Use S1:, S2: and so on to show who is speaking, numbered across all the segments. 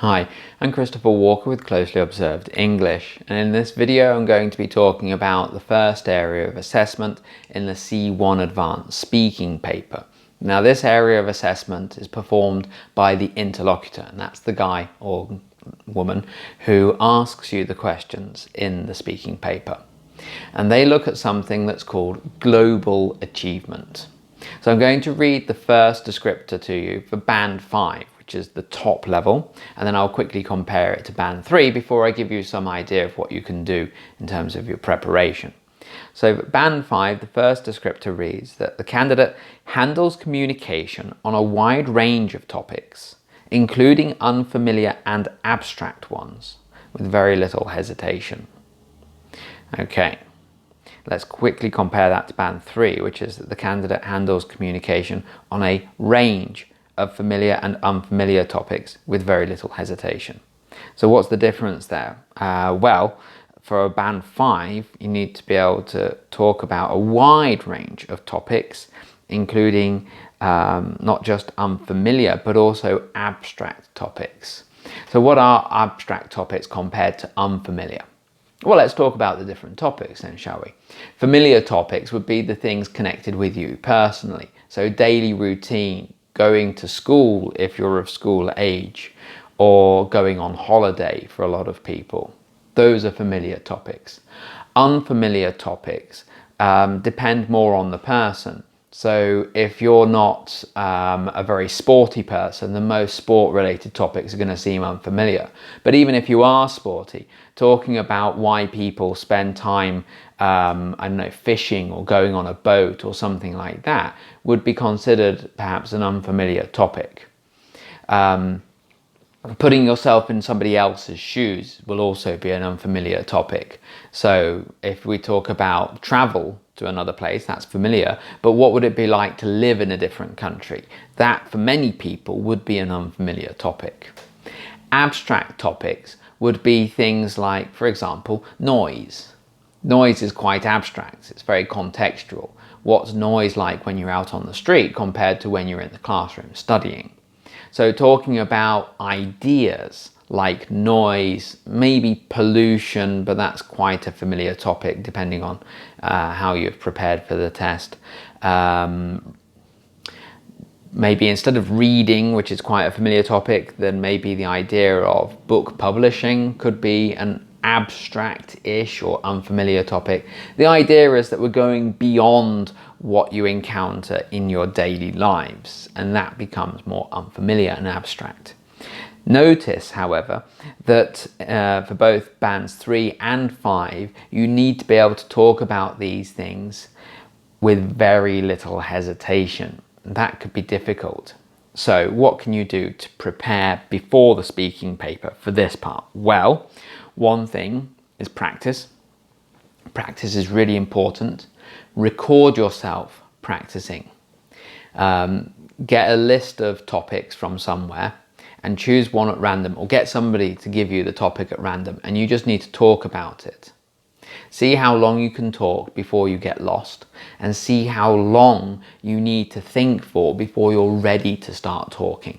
S1: Hi, I'm Christopher Walker with Closely Observed English, and in this video I'm going to be talking about the first area of assessment in the C1 Advanced Speaking paper. Now this area of assessment is performed by the interlocutor, and that's the guy or woman who asks you the questions in the speaking paper. And they look at something that's called global achievement. So I'm going to read the first descriptor to you for band 5, which is the top level, and then I'll quickly compare it to band 3 before I give you some idea of what you can do in terms of your preparation. So band 5, the first descriptor reads that the candidate handles communication on a wide range of topics, including unfamiliar and abstract ones, with very little hesitation. Okay. Let's quickly compare that to band 3, which is that the candidate handles communication on a range of familiar and unfamiliar topics with very little hesitation. So what's the difference there? Well, for a band 5, you need to be able to talk about a wide range of topics, including not just unfamiliar, but also abstract topics. So what are abstract topics compared to unfamiliar? Well, let's talk about the different topics then, shall we? Familiar topics would be the things connected with you personally. So daily routine, going to school if you're of school age, or going on holiday for a lot of people. Those are familiar topics. Unfamiliar topics depend more on the person. So if you're not a very sporty person, then most sport-related topics are going to seem unfamiliar. But even if you are sporty, talking about why people spend time, I don't know, fishing or going on a boat or something like that would be considered perhaps an unfamiliar topic. Putting yourself in somebody else's shoes will also be an unfamiliar topic. So if we talk about travel to another place, that's familiar, but what would it be like to live in a different country? That, for many people, would be an unfamiliar topic. Abstract topics would be things like, for example, noise. Noise is quite abstract, it's very contextual. What's noise like when you're out on the street compared to when you're in the classroom studying? So talking about ideas like noise, maybe pollution, but that's quite a familiar topic depending on how you've prepared for the test. Maybe instead of reading, which is quite a familiar topic, then maybe the idea of book publishing could be an abstract-ish or unfamiliar topic. The idea is that we're going beyond what you encounter in your daily lives, and that becomes more unfamiliar and abstract. Notice, however, that for both bands 3 and 5, you need to be able to talk about these things with very little hesitation. That could be difficult. So what can you do to prepare before the speaking paper for this part? Well, one thing is practice. Practice is really important. Record yourself practicing. Get a list of topics from somewhere and choose one at random, or get somebody to give you the topic at random, and you just need to talk about it. See how long you can talk before you get lost, and see how long you need to think for before you're ready to start talking.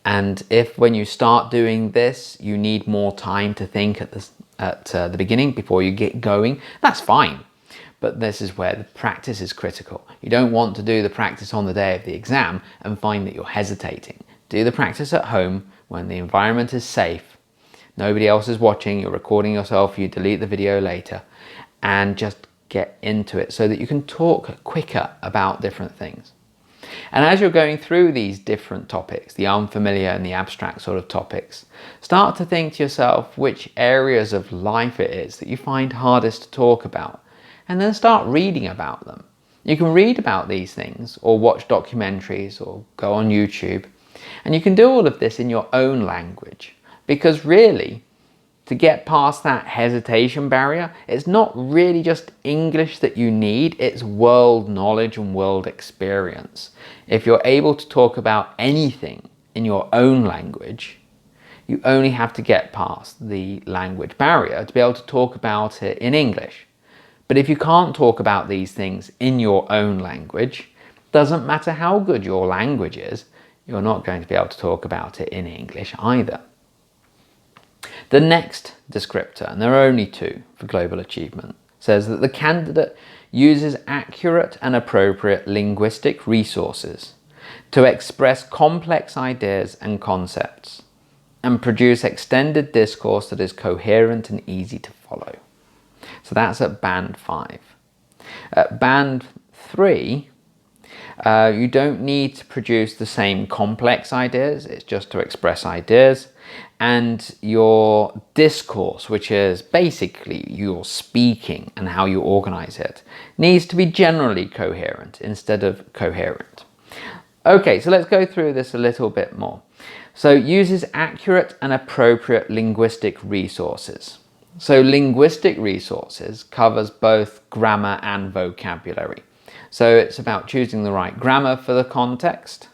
S1: And if when you start doing this, you need more time to think at the beginning before you get going, that's fine. But this is where the practice is critical. You don't want to do the practice on the day of the exam and find that you're hesitating. Do the practice at home when the environment is safe. Nobody else is watching, you're recording yourself, you delete the video later, and just get into it so that you can talk quicker about different things. And as you're going through these different topics, the unfamiliar and the abstract sort of topics, start to think to yourself which areas of life it is that you find hardest to talk about, and then start reading about them. You can read about these things or watch documentaries or go on YouTube, and you can do all of this in your own language, because really, to get past that hesitation barrier, it's not really just English that you need, it's world knowledge and world experience. If you're able to talk about anything in your own language, you only have to get past the language barrier to be able to talk about it in English. But if you can't talk about these things in your own language, doesn't matter how good your language is, you're not going to be able to talk about it in English either. The next descriptor, and there are only two for global achievement, says that the candidate uses accurate and appropriate linguistic resources to express complex ideas and concepts and produce extended discourse that is coherent and easy to follow. So that's at band 5. At band 3, you don't need to produce the same complex ideas, it's just to express ideas. And your discourse, which is basically your speaking and how you organize it, needs to be generally coherent instead of coherent. Okay, so let's go through this a little bit more. So uses accurate and appropriate linguistic resources. So linguistic resources covers both grammar and vocabulary. So it's about choosing the right grammar for the context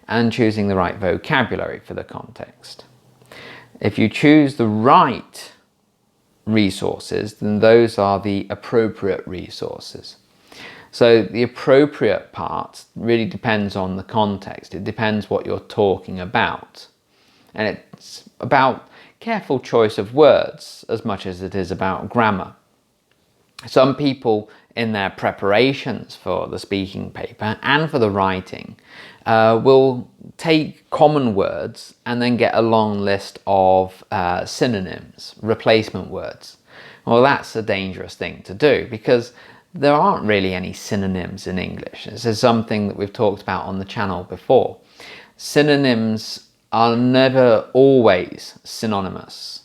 S1: and choosing the right vocabulary for the context. If you choose the right resources, then those are the appropriate resources. So the appropriate part really depends on the context. It depends what you're talking about. And it's about careful choice of words as much as it is about grammar. Some people in their preparations for the speaking paper and for the writing will take common words and then get a long list of synonyms, replacement words. Well, that's a dangerous thing to do because there aren't really any synonyms in English. This is something that we've talked about on the channel before. Synonyms are never always synonymous.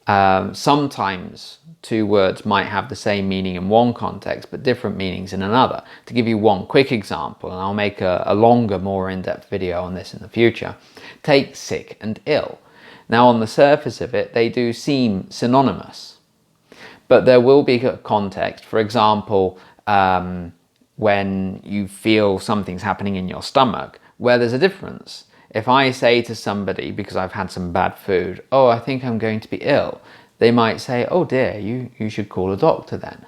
S1: Sometimes two words might have the same meaning in one context but different meanings in another. To give you one quick example, and I'll make a longer, more in-depth video on this in the future, take sick and ill. Now on the surface of it, they do seem synonymous, but there will be a context. For example, when you feel something's happening in your stomach, where there's a difference. If I say to somebody, because I've had some bad food, oh, I think I'm going to be ill, they might say, oh dear, you should call a doctor then.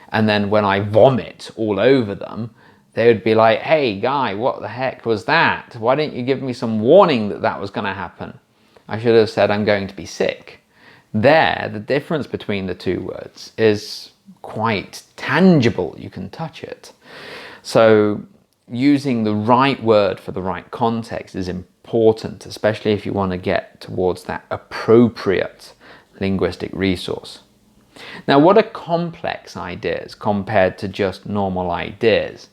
S1: And then when I vomit all over them, they would be like, hey guy, what the heck was that? Why didn't you give me some warning that that was going to happen? I should have said I'm going to be sick. There, the difference between the two words is quite tangible. You can touch it. So using the right word for the right context is important, especially if you want to get towards that appropriate linguistic resource. Now, what are complex ideas compared to just normal ideas?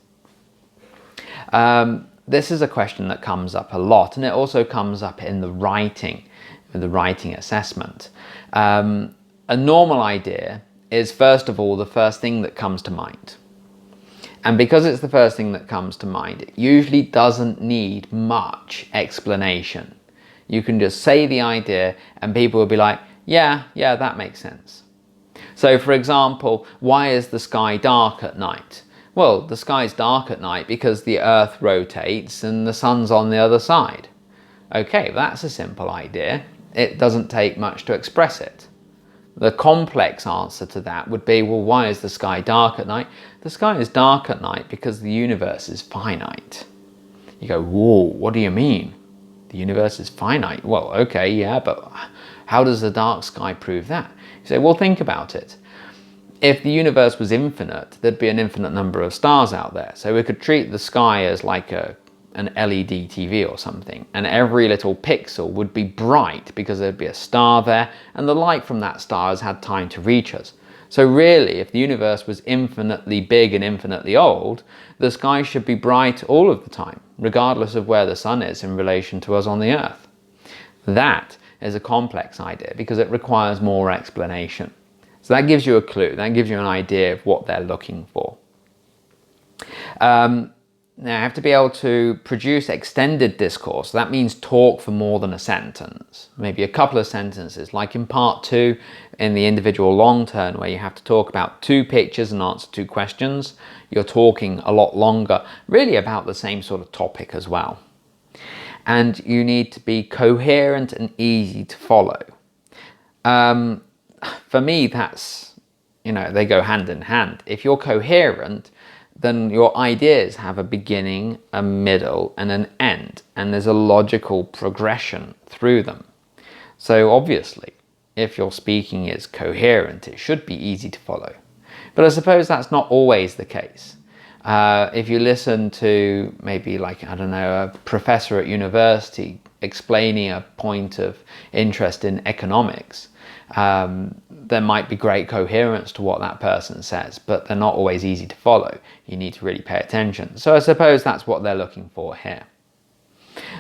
S1: This is a question that comes up a lot, and it also comes up in the writing assessment. A normal idea is, first of all, the first thing that comes to mind. And because it's the first thing that comes to mind, it usually doesn't need much explanation. You can just say the idea and people will be like, yeah, that makes sense. So for example, why is the sky dark at night? Well, the sky's dark at night because the earth rotates and the sun's on the other side. Okay, that's a simple idea. It doesn't take much to express it. The complex answer to that would be, well, why is the sky dark at night? The sky is dark at night because the universe is finite. You go, whoa, what do you mean? The universe is finite. Well, okay, yeah, but how does the dark sky prove that? You say, well, think about it. If the universe was infinite, there'd be an infinite number of stars out there. So we could treat the sky as like an LED TV or something, and every little pixel would be bright because there'd be a star there, and the light from that star has had time to reach us. So really, if the universe was infinitely big and infinitely old, the sky should be bright all of the time, regardless of where the sun is in relation to us on the earth. That is a complex idea because it requires more explanation. So that gives you a clue, that gives you an idea of what they're looking for. Now, I have to be able to produce extended discourse. That means talk for more than a sentence, maybe a couple of sentences, like in part 2 in the individual long turn, where you have to talk about 2 pictures and answer 2 questions. You're talking a lot longer, really about the same sort of topic as well. And you need to be coherent and easy to follow. For me, that's, they go hand in hand. If you're coherent, then your ideas have a beginning, a middle, and an end, and there's a logical progression through them. So obviously, if your speaking is coherent, it should be easy to follow. But I suppose that's not always the case. If you listen to maybe like, I don't know, a professor at university explaining a point of interest in economics, there might be great coherence to what that person says, but they're not always easy to follow. You need to really pay attention. So I suppose that's what they're looking for here.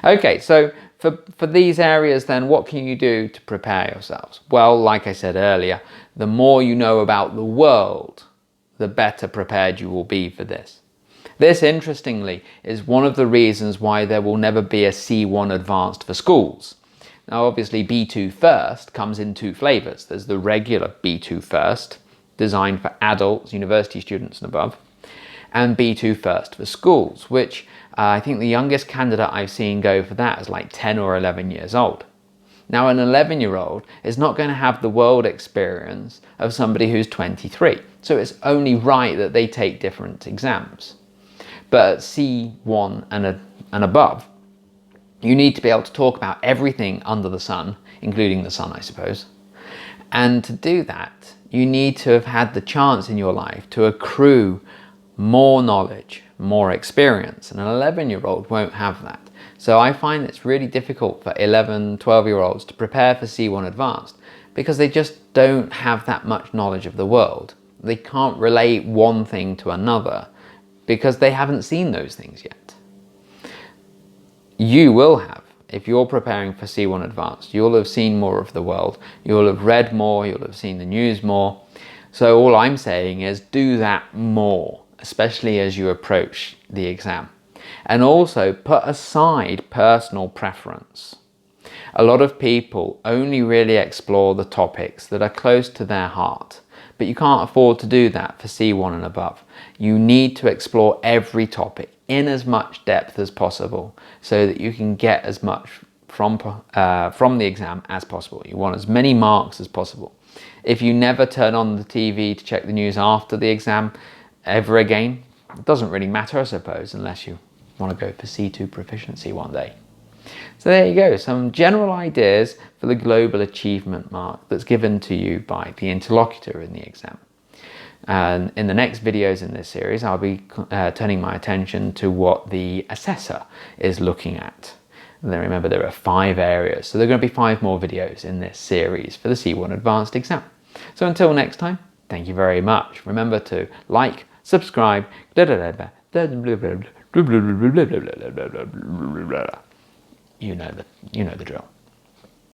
S1: Okay, so for these areas then, what can you do to prepare yourselves? Well, like I said earlier, the more you know about the world, the better prepared you will be for this. This, interestingly, is one of the reasons why there will never be a C1 Advanced for schools. Now, obviously, B2 First comes in two flavors. There's the regular B2 First, designed for adults, university students and above, and B2 First for schools, which I think the youngest candidate I've seen go for that is like 10 or 11 years old. Now, an 11-year-old is not going to have the world experience of somebody who's 23, so it's only right that they take different exams. But at C1 and above, you need to be able to talk about everything under the sun, including the sun, I suppose. And to do that, you need to have had the chance in your life to accrue more knowledge, more experience, and an 11-year-old won't have that. So I find it's really difficult for 11, 12-year-olds to prepare for C1 Advanced because they just don't have that much knowledge of the world. They can't relate one thing to another because they haven't seen those things yet. You will have. If you're preparing for C1 Advanced, you'll have seen more of the world, you'll have read more, you'll have seen the news more. So all I'm saying is do that more, especially as you approach the exam. And also put aside personal preference. A lot of people only really explore the topics that are close to their heart, but you can't afford to do that for C1 and above. You need to explore every topic in as much depth as possible so that you can get as much from the exam as possible. You want as many marks as possible. If you never turn on the TV to check the news after the exam ever again, it doesn't really matter, I suppose, unless you want to go for C2 proficiency one day. So there you go, some general ideas for the global achievement mark that's given to you by the interlocutor in the exam. And in the next videos in this series, I'll be turning my attention to what the assessor is looking at. And then remember, there are 5 areas, so there are going to be 5 more videos in this series for the C1 Advanced exam. So until next time, thank you very much. Remember to like, subscribe, you know the drill.